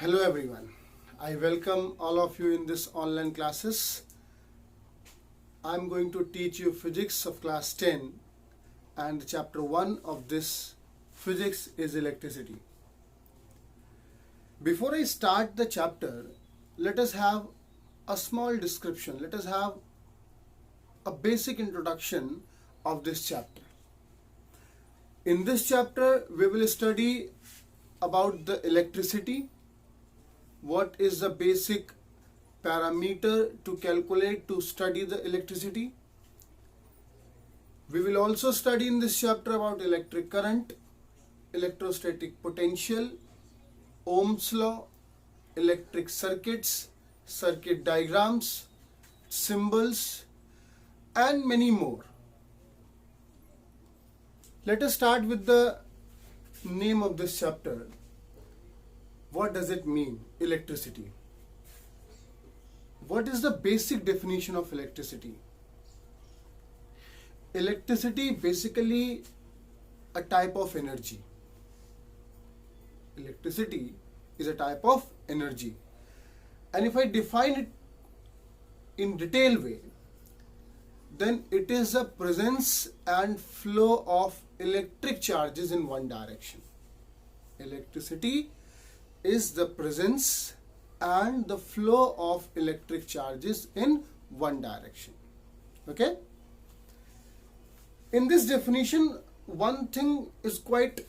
Hello everyone. I welcome all of you in this online classes. I'm going to teach you physics of class 10 and chapter 1 of this physics is electricity. Before I start the chapter, let us have a small description. Let us have a basic introduction of this chapter. In this chapter, we will study about the electricity. What is the basic parameter to calculate to study the electricity? We will also study in this chapter about electric current, electrostatic potential, Ohm's law, electric circuits, circuit diagrams, symbols, and many more. Let us start with the name of this chapter. What does it mean, electricity? What is the basic definition of electricity? Electricity basically a type of energy. Electricity is a type of energy. And if I define it in detailed way, then it is the presence and flow of electric charges in one direction. Electricity is the presence and the flow of electric charges in one direction. Okay? In this definition, one thing is quite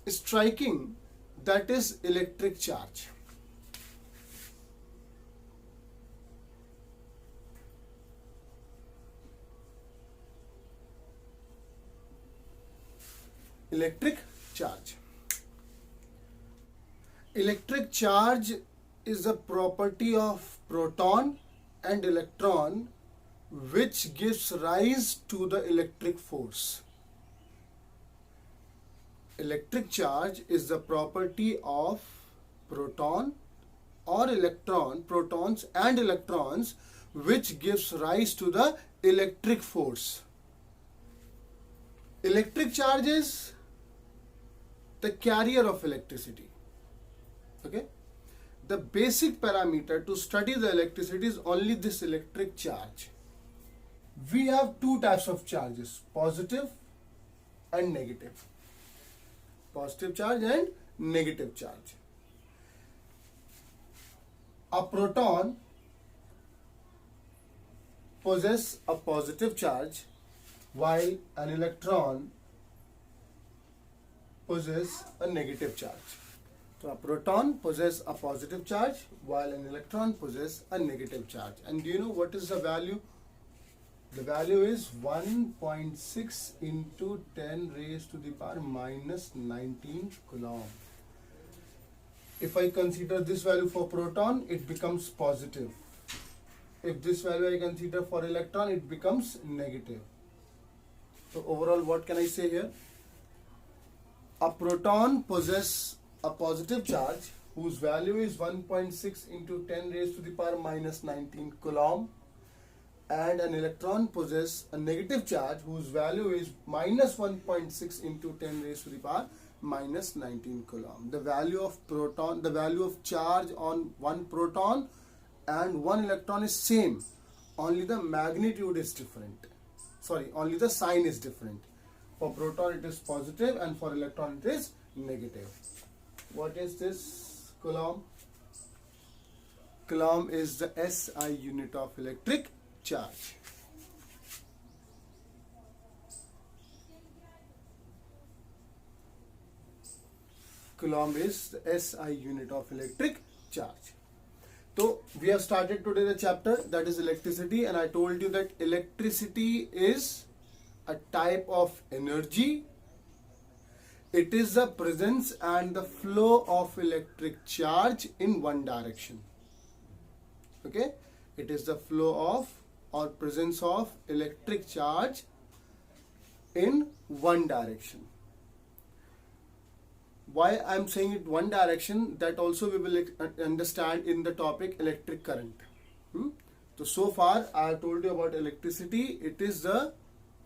striking, that is electric charge. Electric charge. Electric charge is a property of proton and electron which gives rise to the electric force. Electric charge is the property of proton or electron, protons and electrons, which gives rise to the electric force. Electric charge is the carrier of electricity. Okay? The basic parameter to study the electricity is only this electric charge. We have two types of charges, positive and negative. Positive charge and negative charge. A proton possesses a positive charge while an electron possesses a negative charge. So a proton possesses a positive charge while an electron possesses a negative charge. And do you know what is the value? The value is 1.6 into 10 raised to the power minus 19 coulomb. If I consider this value for proton, it becomes positive. If this value I consider for electron, it becomes negative. So overall, what can I say here? A proton possesses a positive charge whose value is 1.6 into 10 raised to the power minus 19 coulomb, and an electron possesses a negative charge whose value is minus 1.6 into 10 raised to the power minus 19 coulomb. The value of proton, the value of charge on one proton and one electron is same, only the magnitude is different. Sorry, only the sign is different. For proton it is positive and for electron it is negative. What is this coulomb? Coulomb is the SI unit of electric charge. Coulomb is the SI unit of electric charge. So we have started today the chapter, that is electricity, and I told you that electricity is a type of energy. It is the presence and the flow of electric charge in one direction. Okay? It is the flow of or presence of electric charge in one direction. Why I am saying it one direction, that also we will understand in the topic electric current. So far I have told you about electricity. It is the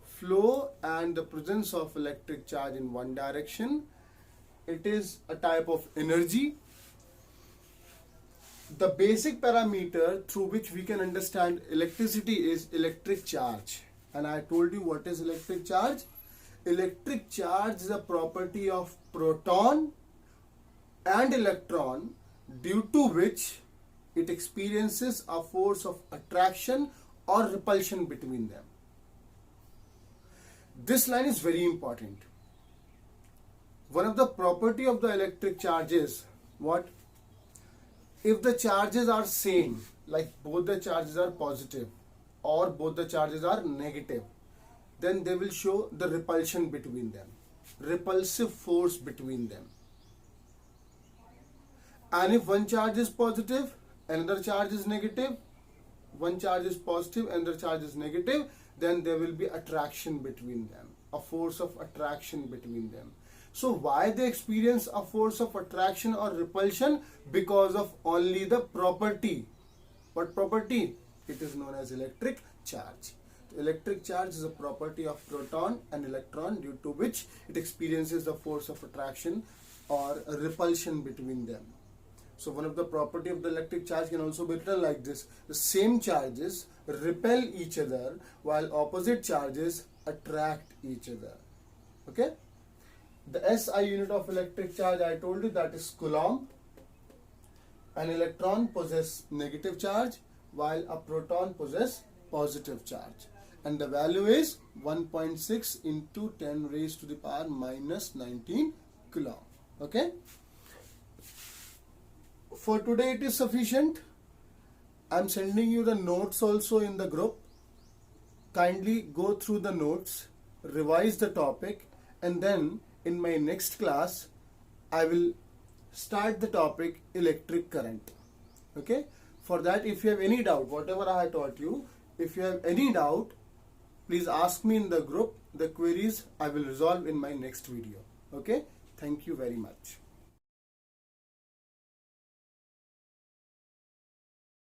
flow and the presence of electric charge in one direction. It is a type of energy. The basic parameter through which we can understand electricity is electric charge. And I told you what is electric charge. Electric charge is a property of proton and electron due to which it experiences a force of attraction or repulsion between them. This line is very important. One of the property of the electric charge is what? If the charges are same, like both the charges are positive or both the charges are negative, then they will show the repulsion between them, repulsive force between them. And if one charge is positive, another charge is negative, one charge is positive, another charge is negative, then there will be attraction between them, a force of attraction between them. So why they experience a force of attraction or repulsion? Because of only the property. What property? It is known as electric charge. Electric charge is a property of proton and electron due to which it experiences the force of attraction or repulsion between them. So one of the property of the electric charge can also be written like this. The same charges repel each other while opposite charges attract each other. Okay? The SI unit of electric charge, I told you, that is Coulomb. An electron possesses negative charge while a proton possesses positive charge. And the value is 1.6 into 10 raised to the power minus 19 Coulomb. Okay? For today it is sufficient. I am sending you the notes also in the group. Kindly go through the notes, revise the topic, and then in my next class I will start the topic electric current. Okay? For that, if you have any doubt, whatever I have taught you, if you have any doubt, please ask me in the group. The queries I will resolve in my next video. Okay? Thank you very much.